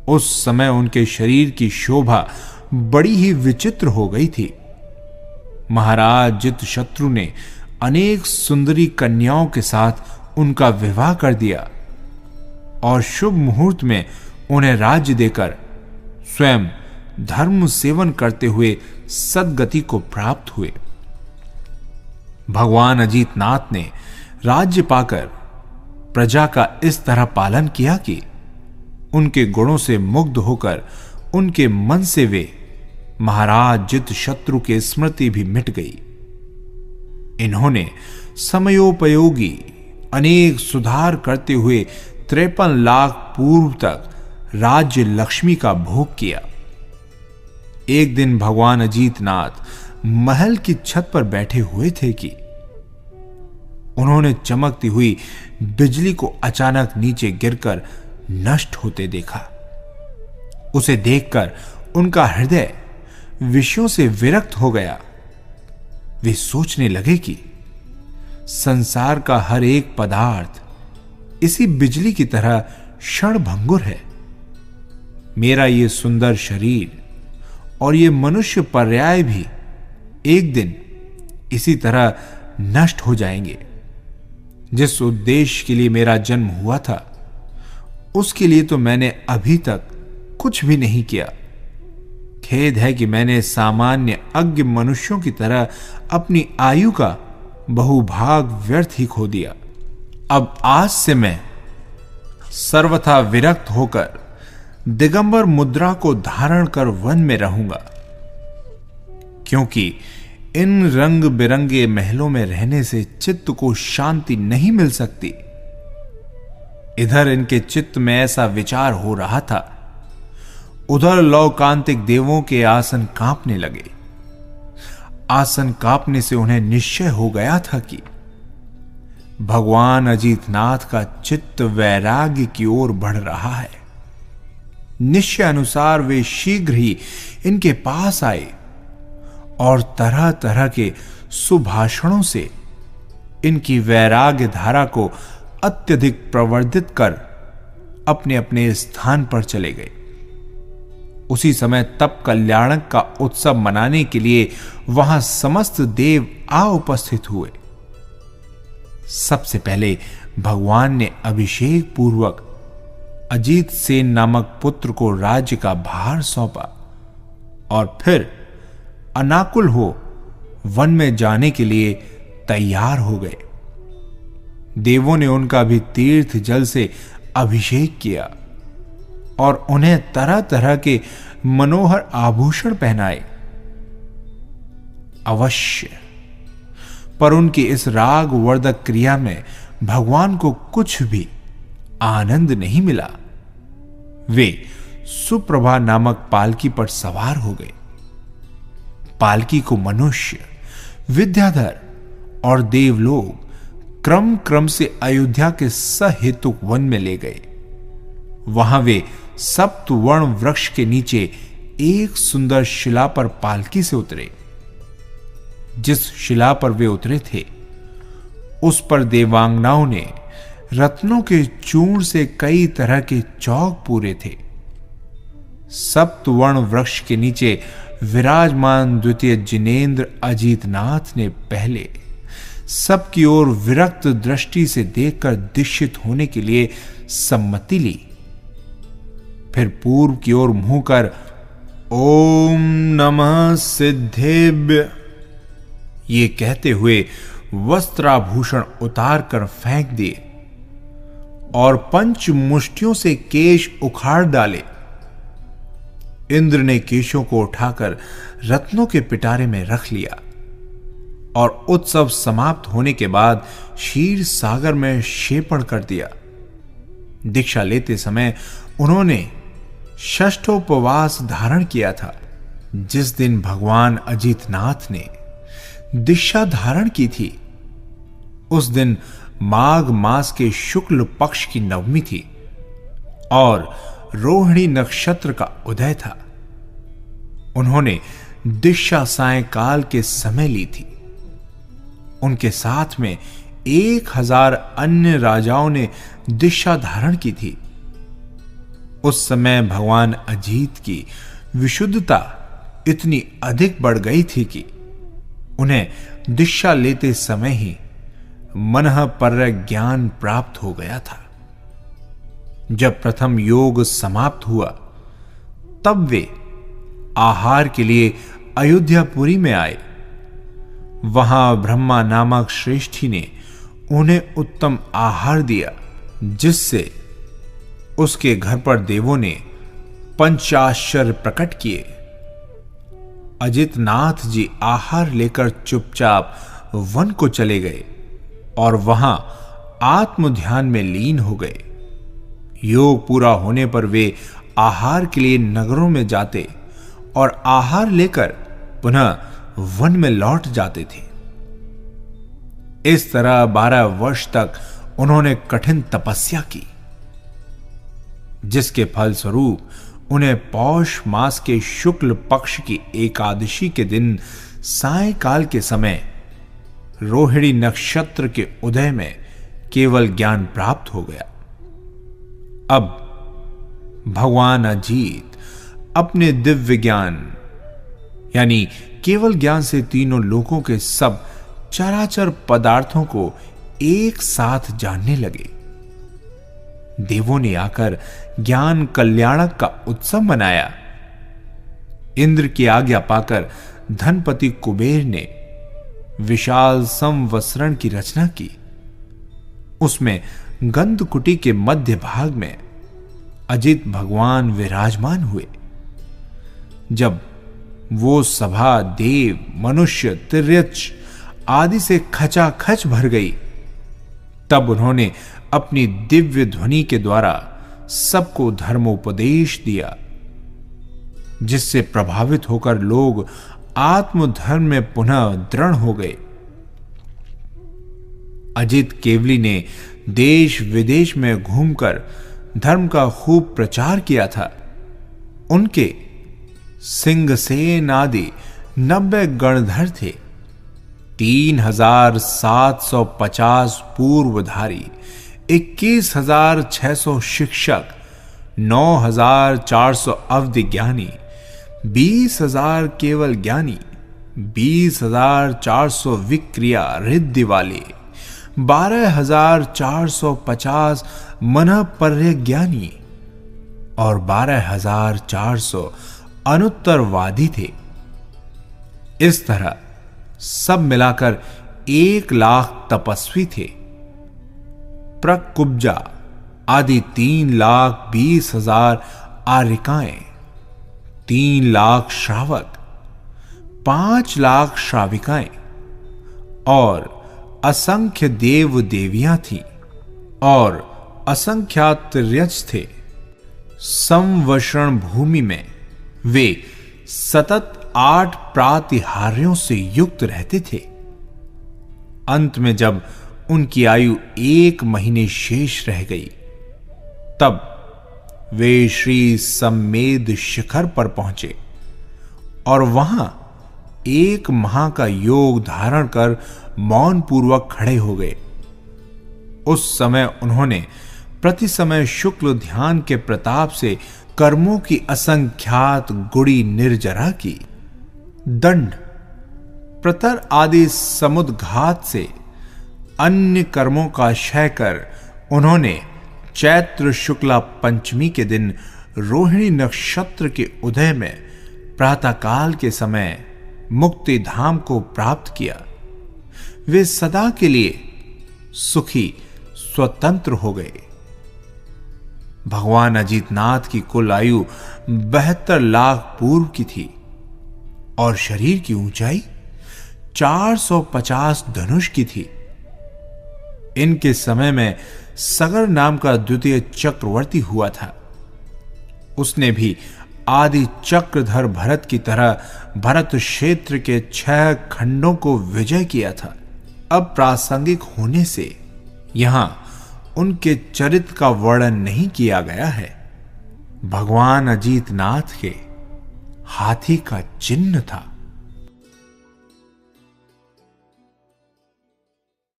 उस समय उनके शरीर की शोभा बड़ी ही विचित्र हो गई थी। महाराज जितशत्रु ने अनेक सुंदरी कन्याओं के साथ उनका विवाह कर दिया और शुभ मुहूर्त में उन्हें राज्य देकर स्वयं धर्म सेवन करते हुए सद्गति को प्राप्त हुए। भगवान अजितनाथ ने राज्य पाकर प्रजा का इस तरह पालन किया कि उनके गुणों से मुग्ध होकर उनके मन से वे महाराज जितशत्रु के स्मृति भी मिट गई। इन्होंने समयोपयोगी अनेक सुधार करते हुए 53 लाख पूर्व तक राज्य लक्ष्मी का भोग किया। एक दिन भगवान अजितनाथ महल की छत पर बैठे हुए थे कि उन्होंने चमकती हुई बिजली को अचानक नीचे गिरकर नष्ट होते देखा। उसे देखकर उनका हृदय विषयों से विरक्त हो गया। वे सोचने लगे कि संसार का हर एक पदार्थ इसी बिजली की तरह क्षणभंगुर है। मेरा ये सुंदर शरीर और ये मनुष्य पर्याय भी एक दिन इसी तरह नष्ट हो जाएंगे। जिस उद्देश्य के लिए मेरा जन्म हुआ था उसके लिए तो मैंने अभी तक कुछ भी नहीं किया। खेद है कि मैंने सामान्य अज्ञ मनुष्यों की तरह अपनी आयु का बहुभाग व्यर्थ ही खो दिया। अब आज से मैं सर्वथा विरक्त होकर दिगंबर मुद्रा को धारण कर वन में रहूंगा, क्योंकि इन रंग बिरंगे महलों में रहने से चित्त को शांति नहीं मिल सकती। इधर इनके चित्त में ऐसा विचार हो रहा था, उधर लौकांतिक देवों के आसन कांपने लगे। आसन कांपने से उन्हें निश्चय हो गया था कि भगवान अजितनाथ का चित्त वैराग्य की ओर बढ़ रहा है। निश्चय अनुसार वे शीघ्र ही इनके पास आए और तरह तरह के सुभाषणों से इनकी वैराग्य धारा को अत्यधिक प्रवर्धित कर अपने अपने स्थान पर चले गए। उसी समय तप कल्याणक का उत्सव मनाने के लिए वहां समस्त देव आ उपस्थित हुए। सबसे पहले भगवान ने अभिषेक पूर्वक अजीत सेन नामक पुत्र को राज्य का भार सौंपा और फिर अनाकुल हो वन में जाने के लिए तैयार हो गए। देवों ने उनका भी तीर्थ जल से अभिषेक किया और उन्हें तरह तरह के मनोहर आभूषण पहनाए। अवश्य पर उनकी इस राग वर्धक क्रिया में भगवान को कुछ भी आनंद नहीं मिला। वे सुप्रभा नामक पालकी पर सवार हो गए। पालकी को मनुष्य, विद्याधर और देवलोग क्रम क्रम से अयोध्या के सहेतुक वन में ले गए। वहां वे सप्तवर्ण वृक्ष के नीचे एक सुंदर शिला पर पालकी से उतरे। जिस शिला पर वे उतरे थे उस पर देवांगनाओं ने रत्नों के चूर्ण से कई तरह के चौक पूरे थे। सप्तवर्ण वृक्ष के नीचे विराजमान द्वितीय जिनेंद्र अजितनाथ ने पहले सबकी ओर विरक्त दृष्टि से देखकर दीक्षित होने के लिए सम्मति ली। फिर पूर्व की ओर मुंह कर ओम नमः सिद्धेभ्य ये कहते हुए वस्त्राभूषण उतार कर फेंक दिए और पंच मुष्टियों से केश उखाड़ डाले। इंद्र ने केशों को उठाकर रत्नों के पिटारे में रख लिया और उत्सव समाप्त होने के बाद क्षीर सागर में क्षेपण कर दिया। दीक्षा लेते समय उन्होंने षष्ठोपवास धारण किया था। जिस दिन भगवान अजितनाथ ने दीक्षा धारण की थी उस दिन माघ मास के शुक्ल पक्ष की नवमी थी और रोहिणी नक्षत्र का उदय था। उन्होंने दीक्षा सायंकाल के समय ली थी। उनके साथ में 1000 अन्य राजाओं ने दीक्षा धारण की थी। उस समय भगवान अजीत की विशुद्धता इतनी अधिक बढ़ गई थी कि उन्हें दीक्षा लेते समय ही मनःपर ज्ञान प्राप्त हो गया था। जब प्रथम योग समाप्त हुआ तब वे आहार के लिए अयोध्यापुरी में आए। वहां ब्रह्मा नामक श्रेष्ठी ने उन्हें उत्तम आहार दिया, जिससे उसके घर पर देवों ने पंचाश्चर्य प्रकट किए। अजितनाथ जी आहार लेकर चुपचाप वन को चले गए और वहां आत्म ध्यान में लीन हो गए। योग पूरा होने पर वे आहार के लिए नगरों में जाते और आहार लेकर पुनः वन में लौट जाते थे। इस तरह 12 वर्ष तक उन्होंने कठिन तपस्या की, जिसके फलस्वरूप उन्हें पौष मास के शुक्ल पक्ष की एकादशी के दिन सायंकाल के समय रोहिणी नक्षत्र के उदय में केवल ज्ञान प्राप्त हो गया। अब भगवान अजीत अपने दिव्य ज्ञान यानी केवल ज्ञान से तीनों लोकों के सब चराचर पदार्थों को एक साथ जानने लगे। देवों ने आकर ज्ञान कल्याणक का उत्सव मनाया। इंद्र की आज्ञा पाकर धनपति कुबेर ने विशाल संवत्सरण की रचना की। उसमें गंधकुटी के मध्य भाग में अजित भगवान विराजमान हुए। जब वो सभा देव, मनुष्य, तिर्यक्ष आदि से खचाखच भर गई, तब उन्होंने अपनी दिव्य ध्वनि के द्वारा सबको धर्मोपदेश दिया, जिससे प्रभावित होकर लोग आत्मधर्म में पुनः दृढ़ हो गए। अजित केवली ने देश विदेश में घूमकर धर्म का खूब प्रचार किया था। उनके सिंहसेन आदि 90 गणधर थे। 3750 पूर्वधारी, 21,600 शिक्षक, 9,400 अवधि ज्ञानी, 20,000 केवल ज्ञानी, 20,400 विक्रिया रिद्धि वाले, 12,450 मनःपर्य ज्ञानी और 12,400 अनुत्तरवादी थे। इस तरह सब मिलाकर 1,00,000 तपस्वी थे। प्रकुब्जा आदि 3,20,000 आर्यिकाएं, 3,00,000 श्रावक, 5,00,000 श्राविकाएं और असंख्य देव देवियां थीं और असंख्यात तिर्यक्ष थे। संवशरण भूमि में वे सतत 8 प्रातिहार्यों से युक्त रहते थे। अंत में जब उनकी आयु 1 महीने शेष रह गई, तब वे श्री सम्मेद शिखर पर पहुंचे और वहां 1 माह का योग धारण कर मौन पूर्वक खड़े हो गए। उस समय उन्होंने प्रति समय शुक्ल ध्यान के प्रताप से कर्मों की असंख्यात गुड़ी निर्जरा की। दंड, प्रतर आदि समुद्घात से अन्य कर्मों का क्षय कर उन्होंने चैत्र शुक्ला पंचमी के दिन रोहिणी नक्षत्र के उदय में प्रातःकाल के समय मुक्ति धाम को प्राप्त किया। वे सदा के लिए सुखी स्वतंत्र हो गए। भगवान अजितनाथ की कुल आयु 72 लाख पूर्व की थी और शरीर की ऊंचाई 450 धनुष की थी। इनके समय में सगर नाम का द्वितीय चक्रवर्ती हुआ था। उसने भी आदि चक्रधर भरत की तरह भरत क्षेत्र के 6 खंडों को विजय किया था। अब प्रासंगिक होने से यहां उनके चरित्र का वर्णन नहीं किया गया है। भगवान अजितनाथ के हाथी का चिन्ह था।